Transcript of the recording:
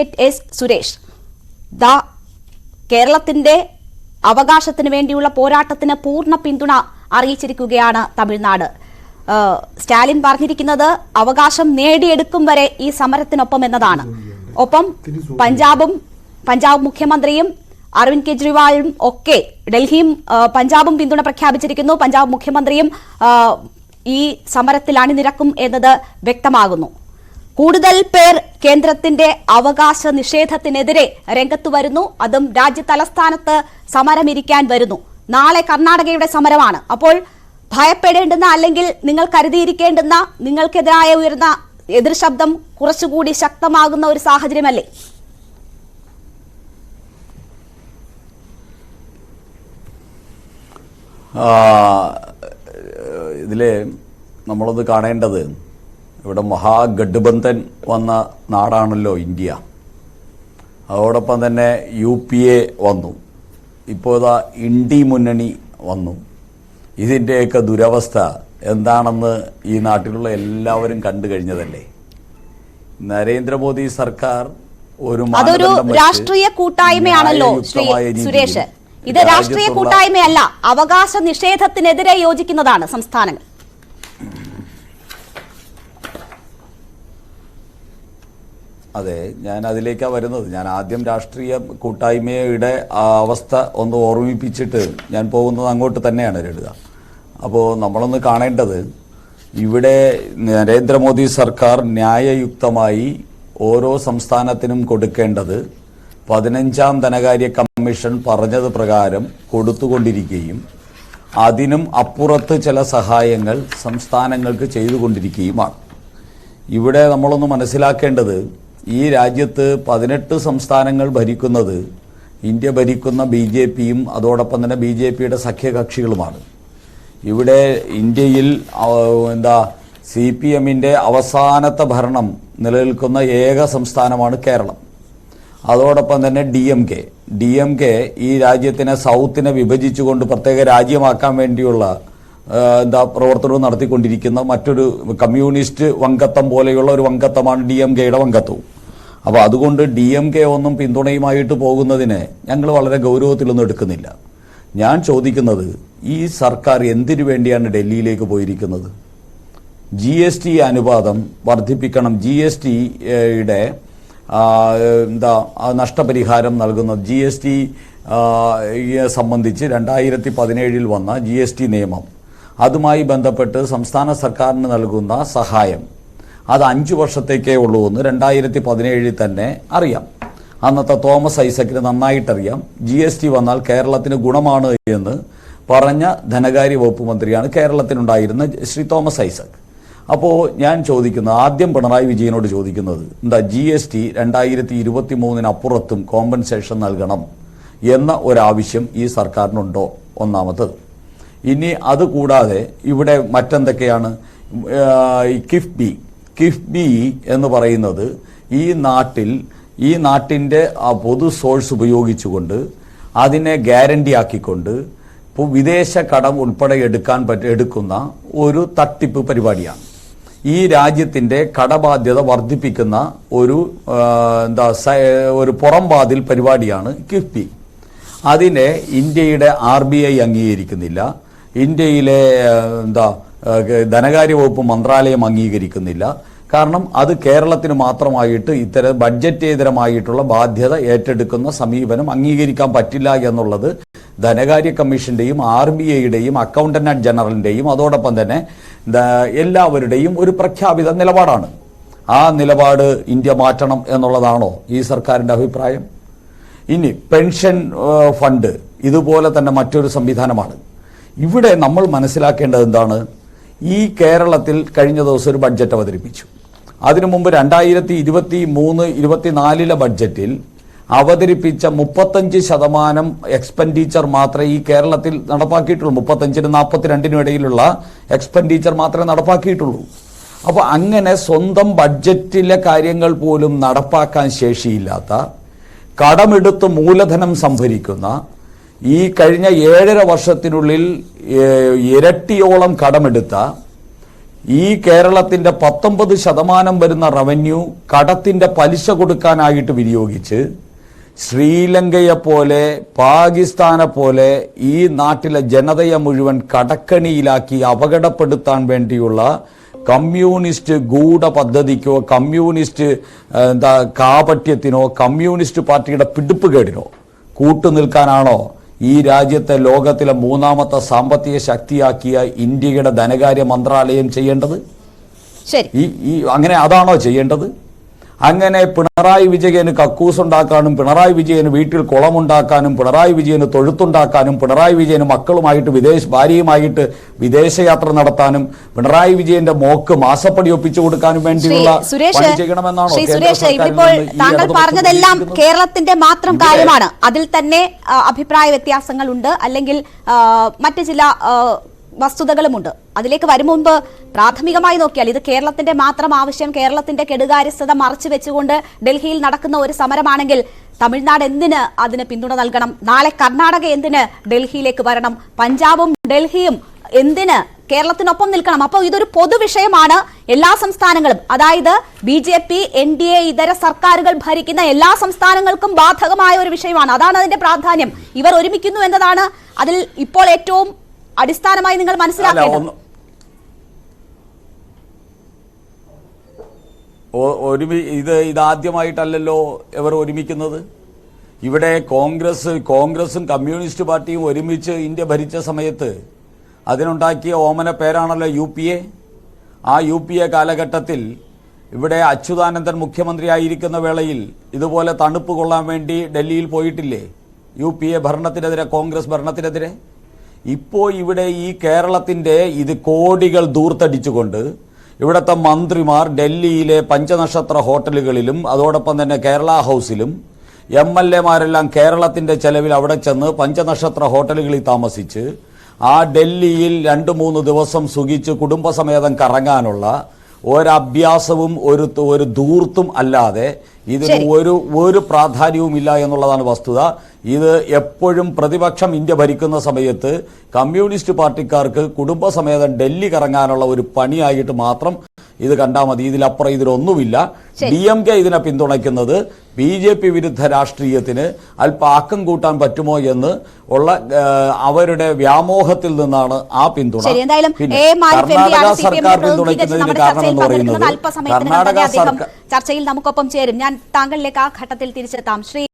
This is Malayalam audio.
എസ് സുരേഷ് കേരളത്തിന്റെ അവകാശത്തിന് വേണ്ടിയുള്ള പോരാട്ടത്തിന് പൂർണ്ണ പിന്തുണ അറിയിച്ചിരിക്കുകയാണ് തമിഴ്നാട്. സ്റ്റാലിൻ പറഞ്ഞിരിക്കുന്നത് അവകാശം നേടിയെടുക്കും വരെ ഈ സമരത്തിനൊപ്പം എന്നതാണ്. ഒപ്പം പഞ്ചാബ് മുഖ്യമന്ത്രിയും അരവിന്ദ് കെജ്രിവാളും ഒക്കെ ഡൽഹിയും പഞ്ചാബും പിന്തുണ പ്രഖ്യാപിച്ചിരിക്കുന്നു. പഞ്ചാബ് മുഖ്യമന്ത്രിയും ഈ സമരത്തിൽ അണിനിരക്കും എന്നത് വ്യക്തമാകുന്നു. കൂടുതൽ പേർ കേന്ദ്രത്തിന്റെ അവകാശ നിഷേധത്തിനെതിരെ രംഗത്ത് വരുന്നു. അതും രാജ്യ തലസ്ഥാനത്ത് സമരമിരിക്കാൻ വരുന്നു. നാളെ കർണാടകയുടെ സമരമാണ്. അപ്പോൾ ഭയപ്പെടേണ്ടുന്ന അല്ലെങ്കിൽ നിങ്ങൾ കരുതിയിരിക്കേണ്ടുന്ന നിങ്ങൾക്കെതിരായ ഉയർന്ന എതിർ ശബ്ദം കുറച്ചുകൂടി ശക്തമാകുന്ന ഒരു സാഹചര്യമല്ലേ? ഇതിലെ നമ്മളൊന്ന് കാണേണ്ടത്, ഇവിടെ മഹാഗഡ്ബന്ധൻ വന്ന നാടാണല്ലോ ഇന്ത്യ. അതോടൊപ്പം തന്നെ UPA വന്നു, ഇപ്പോൾ ഇതാ ഇന്ത്യ മുന്നണി വന്നു. ഇതിൻ്റെയൊക്കെ ദുരവസ്ഥ എന്താണെന്ന് ഈ നാട്ടിലുള്ള എല്ലാവരും കണ്ടു കഴിഞ്ഞതല്ലേ. നരേന്ദ്രമോദി സർക്കാർ അതൊരു രാഷ്ട്രീയ കൂട്ടായ്മയാണല്ലോ സുരേഷ്. ഇത് രാഷ്ട്രീയ കൂട്ടായ്മയല്ല, അവകാശ നിഷേധത്തിനെതിരെ യോജിക്കുന്നതാണ് സംസ്ഥാനങ്ങൾ. അതെ, ഞാൻ അതിലേക്കാണ് വരുന്നത്. ഞാൻ ആദ്യം രാഷ്ട്രീയ കൂട്ടായ്മയുടെ അവസ്ഥ ഒന്ന് ഓർമ്മിപ്പിച്ചിട്ട് ഞാൻ പോകുന്നത് അങ്ങോട്ട് തന്നെയാണ് രേണുക. അപ്പോൾ നമ്മളൊന്ന് കാണേണ്ടത്, ഇവിടെ നരേന്ദ്രമോദി സർക്കാർ ന്യായയുക്തമായി ഓരോ സംസ്ഥാനത്തിനും കൊടുക്കേണ്ടത് 15ാം ധനകാര്യ കമ്മീഷൻ പറഞ്ഞത് പ്രകാരം കൊടുത്തുകൊണ്ടിരിക്കുകയും അതിനും അപ്പുറത്ത് ചില സഹായങ്ങൾ സംസ്ഥാനങ്ങൾക്ക് ചെയ്തുകൊണ്ടിരിക്കുകയുമാണ്. ഇവിടെ നമ്മളൊന്ന് മനസ്സിലാക്കേണ്ടത്, ഈ രാജ്യത്ത് 18 സംസ്ഥാനങ്ങൾ ഭരിക്കുന്നത് ഇന്ത്യ ഭരിക്കുന്ന BJPയും അതോടൊപ്പം തന്നെ BJPയുടെ സഖ്യകക്ഷികളുമാണ്. ഇവിടെ ഇന്ത്യയിൽ CPMന്റെ അവസാനത്തെ ഭരണം നിലനിൽക്കുന്ന ഏക സംസ്ഥാനമാണ് കേരളം. അതോടൊപ്പം തന്നെ DMK ഈ രാജ്യത്തിനെ സൗത്തിനെ വിഭജിച്ചുകൊണ്ട് പ്രത്യേക രാജ്യമാക്കാൻ വേണ്ടിയുള്ള പ്രവർത്തനവും നടത്തിക്കൊണ്ടിരിക്കുന്ന മറ്റൊരു കമ്മ്യൂണിസ്റ്റ് വങ്കത്വം പോലെയുള്ള ഒരു വങ്കത്വമാണ് DMKയുടെ വങ്കത്വവും. അപ്പോൾ അതുകൊണ്ട് DMK ഒന്നും പിന്തുണയുമായിട്ട് പോകുന്നതിനെ ഞങ്ങൾ വളരെ ഗൗരവത്തിലൊന്നും എടുക്കുന്നില്ല. ഞാൻ ചോദിക്കുന്നത്, ഈ സർക്കാർ എന്തിനു വേണ്ടിയാണ് ഡൽഹിയിലേക്ക് പോയിരിക്കുന്നത്? GST അനുപാതം വർദ്ധിപ്പിക്കണം, GSTയുടെ നഷ്ടപരിഹാരം നൽകുന്നത്, GST സംബന്ധിച്ച് 2017 വന്ന GST നിയമം, അതുമായി ബന്ധപ്പെട്ട് സംസ്ഥാന സർക്കാരിന് നൽകുന്ന സഹായം അത് 5 വർഷത്തേക്കേ ഉള്ളൂ എന്ന് 2017 തന്നെ അറിയാം. അന്നത്തെ തോമസ് ഐസക്കിന് നന്നായിട്ടറിയാം. GST വന്നാൽ കേരളത്തിന് ഗുണമാണ് എന്ന് പറഞ്ഞ ധനകാര്യ വകുപ്പ് മന്ത്രിയാണ് കേരളത്തിനുണ്ടായിരുന്ന ശ്രീ തോമസ് ഐസക്. അപ്പോൾ ഞാൻ ചോദിക്കുന്നത്, ആദ്യം പിണറായി വിജയനോട് ചോദിക്കുന്നത്, GST 2023 അപ്പുറത്തും കോമ്പൻസേഷൻ നൽകണം എന്ന ഒരാവശ്യം ഈ സർക്കാരിനുണ്ടോ? ഒന്നാമത്തത്. ഇനി അതുകൂടാതെ ഇവിടെ മറ്റെന്തൊക്കെയാണ്? കിഫ്ബി എന്ന് പറയുന്നത് ഈ നാട്ടിൻ്റെ പൊതു സോഴ്സ് ഉപയോഗിച്ചുകൊണ്ട് അതിനെ ഗ്യാരണ്ടി ആക്കിക്കൊണ്ട് വിദേശ കടം ഉൾപ്പെടെ എടുക്കുന്ന ഒരു തട്ടിപ്പ് പരിപാടിയാണ്. ഈ രാജ്യത്തിൻ്റെ കടബാധ്യത വർദ്ധിപ്പിക്കുന്ന ഒരു പുറംവാതിൽ പരിപാടിയാണ് കിഫ്ബി. അതിനെ ഇന്ത്യയുടെ RBI അംഗീകരിക്കുന്നില്ല, ഇന്ത്യയിലെ ധനകാര്യ വകുപ്പ് മന്ത്രാലയം അംഗീകരിക്കുന്നില്ല. കാരണം അത് കേരളത്തിന് മാത്രമായിട്ട് ഇത്തരം ബഡ്ജറ്റേതരമായിട്ടുള്ള ബാധ്യത ഏറ്റെടുക്കുന്ന സമീപനം അംഗീകരിക്കാൻ പറ്റില്ല എന്നുള്ളത് ധനകാര്യ കമ്മീഷന്റെയും RBIയുടെയും അക്കൗണ്ടന്റ് ജനറലിന്റെയും അതോടൊപ്പം തന്നെ എല്ലാവരുടെയും ഒരു പ്രഖ്യാപിത നിലപാടാണ്. ആ നിലപാട് ഇന്ത്യ മാറ്റണം എന്നുള്ളതാണോ ഈ സർക്കാരിന്റെ അഭിപ്രായം? ഇനി പെൻഷൻ ഫണ്ട് ഇതുപോലെ തന്നെ മറ്റൊരു സംവിധാനമാണ്. ഇവിടെ നമ്മൾ മനസ്സിലാക്കേണ്ടത് എന്താണ്? ഈ കേരളത്തിൽ കഴിഞ്ഞ ദിവസം ഒരു ബഡ്ജറ്റ് അവതരിപ്പിച്ചു. അതിനു മുമ്പ് 2023-24 ബഡ്ജറ്റിൽ അവതരിപ്പിച്ച 35% എക്സ്പെൻഡിച്ചർ മാത്രമേ ഈ കേരളത്തിൽ നടപ്പാക്കിയിട്ടുള്ളൂ. 35-നും 42-നും ഇടയിലുള്ള എക്സ്പെൻഡിച്ചർ മാത്രമേ നടപ്പാക്കിയിട്ടുള്ളൂ. അപ്പോൾ അങ്ങനെ സ്വന്തം ബഡ്ജറ്റിലെ കാര്യങ്ങൾ പോലും നടപ്പാക്കാൻ ശേഷിയില്ലാത്ത, കടമെടുത്ത് മൂലധനം സംഭരിക്കുന്ന, ഈ കഴിഞ്ഞ 7.5 വർഷത്തിനുള്ളിൽ ഇരട്ടിയോളം കടമെടുത്ത ഈ കേരളത്തിന്റെ 19% വരുന്ന റവന്യൂ കടത്തിന്റെ പലിശ കൊടുക്കാനായിട്ട് വിനിയോഗിച്ച് ശ്രീലങ്കയെ പോലെ പാകിസ്ഥാനെ പോലെ ഈ നാട്ടിലെ ജനതയെ മുഴുവൻ കടക്കണിയിലാക്കി അപകടപ്പെടുത്താൻ വേണ്ടിയുള്ള കമ്മ്യൂണിസ്റ്റ് ഗൂഢ പദ്ധതിക്കോ കമ്മ്യൂണിസ്റ്റ് കാപട്യത്തിനോ കമ്മ്യൂണിസ്റ്റ് പാർട്ടിയുടെ പിടിപ്പുകേടിനോ കൂട്ടുനിൽക്കാനാണോ ഈ രാജ്യത്തെ ലോകത്തിലെ 3ാമത്തെ സാമ്പത്തിക ശക്തിയാക്കിയ ഇന്ത്യയുടെ ധനകാര്യ മന്ത്രാലയം ചെയ്യേണ്ടത്? ശരി, അങ്ങനെ അതാണോ ചെയ്യേണ്ടത്? അങ്ങനെ പിണറായി വിജയന് കക്കൂസുണ്ടാക്കാനും പിണറായി വിജയന് വീട്ടിൽ കുളമുണ്ടാക്കാനും പിണറായി വിജയന് തൊഴുത്തുണ്ടാക്കാനും പിണറായി വിജയന് മക്കളുമായിട്ട് ഭാര്യയുമായിട്ട് വിദേശയാത്ര നടത്താനും പിണറായി വിജയന്റെ മോക്ക് മാസപ്പടി ഒപ്പിച്ചു കൊടുക്കാനും വേണ്ടിയുള്ള പണി ചെയ്യണമെന്നാണോ ഇപ്പോൾ താങ്കൾ പറഞ്ഞതെല്ലാം കേരളത്തിന്റെ മാത്രം കാര്യമാണ്. അതിൽ തന്നെ അഭിപ്രായ വ്യത്യാസങ്ങളുണ്ട്, അല്ലെങ്കിൽ മറ്റു ചില വസ്തുതകളുമുണ്ട്. അതിലേക്ക് വരും മുൻപ് പ്രാഥമികമായി നോക്കിയാൽ ഇത് കേരളത്തിന്റെ മാത്രം ആവശ്യം, കേരളത്തിന്റെ കെടുകാര്യസ്ഥത മറച്ചു വെച്ചുകൊണ്ട് ഡൽഹിയിൽ നടക്കുന്ന ഒരു സമരമാണെങ്കിൽ തമിഴ്നാട് എന്തിന് അതിന് പിന്തുണ നൽകണം? നാളെ കർണാടക എന്തിന് ഡൽഹിയിലേക്ക് വരണം? പഞ്ചാബും ഡൽഹിയും എന്തിന് കേരളത്തിനൊപ്പം നിൽക്കണം? അപ്പോൾ ഇതൊരു പൊതുവിഷയമാണ്. എല്ലാ സംസ്ഥാനങ്ങളും, അതായത് BJP NDA ഇതര സർക്കാരുകൾ ഭരിക്കുന്ന എല്ലാ സംസ്ഥാനങ്ങൾക്കും ബാധകമായ ഒരു വിഷയമാണ്. അതാണ് അതിന്റെ പ്രാധാന്യം. ഇവർ ഒരുമിക്കുന്നു എന്നതാണ് അതിൽ ഇപ്പോൾ ഏറ്റവും അടിസ്ഥാനമായി നിങ്ങൾ മനസ്സിലാക്കേണ്ടത്. ഇതാദ്യമായിട്ടല്ലല്ലോ ഇവർ ഒരുമിക്കുന്നത്. ഇവിടെ കോൺഗ്രസും കമ്മ്യൂണിസ്റ്റ് പാർട്ടിയും ഒരുമിച്ച് ഇന്ത്യ ഭരിച്ച സമയത്ത് അതിനുണ്ടാക്കിയ ഓമന പേരാണല്ലോ UPA. ആ UPA കാലഘട്ടത്തിൽ ഇവിടെ അച്യുതാനന്ദൻ മുഖ്യമന്ത്രിയായിരിക്കുന്ന വേളയിൽ ഇതുപോലെ തണുപ്പ് കൊള്ളാൻ വേണ്ടി ഡൽഹിയിൽ പോയിട്ടില്ലേ? UPA ഭരണത്തിനെതിരെ, കോൺഗ്രസ് ഭരണത്തിനെതിരെ. ഇപ്പോൾ ഇവിടെ ഈ കേരളത്തിന്റെ ഇത് കോടികൾ ദൂർത്തടിച്ചുകൊണ്ട് ഇവിടുത്തെ മന്ത്രിമാർ ഡൽഹിയിലെ പഞ്ചനക്ഷത്ര ഹോട്ടലുകളിലും അതോടൊപ്പം തന്നെ കേരള ഹൗസിലും MLA മാരെല്ലാം കേരളത്തിന്റെ ചെലവിൽ അവിടെ ചെന്ന് പഞ്ചനക്ഷത്ര ഹോട്ടലുകളിൽ താമസിച്ച് ആ ഡൽഹിയിൽ 2-3 ദിവസം സുഖിച്ച് കുടുംബസമേതം കറങ്ങാനുള്ള ഒരഭ്യാസവും ഒരു ധൂർത്തും അല്ലാതെ ഇതിന് ഒരു പ്രാധാന്യവുമില്ല എന്നുള്ളതാണ് വസ്തുത. ഇത് എപ്പോഴും പ്രതിപക്ഷം ഇന്ത്യ ഭരിക്കുന്ന സമയത്ത് കമ്മ്യൂണിസ്റ്റ് പാർട്ടിക്കാർക്ക് കുടുംബസമേതം ഡൽഹി കറങ്ങാനുള്ള ഒരു പണിയായിട്ട് മാത്രം ഇത് കണ്ടാൽ മതി. ഇതിലപ്പുറം ഇതിലൊന്നുമില്ല. DMK ഇതിനെ പിന്തുണയ്ക്കുന്നത് BJP വിരുദ്ധ രാഷ്ട്രീയത്തിന് അല്പം ആക്കം കൂട്ടാൻ പറ്റുമോ എന്ന് ഉള്ള അവരുടെ വ്യാമോഹത്തിൽ നിന്നാണ് ആ പിന്തുണ. കർണാടക സർക്കാർ പിന്തുണയ്ക്കുന്നതിന് കാരണം എന്ന് പറയുന്നത് കർണാടക സർക്കാർ ചർച്ചയിൽ നമുക്കൊപ്പം ചേരും. ഞാൻ താങ്കളിലേക്ക് ആ ഘട്ടത്തിൽ തിരിച്ചെത്താം. ശ്രീ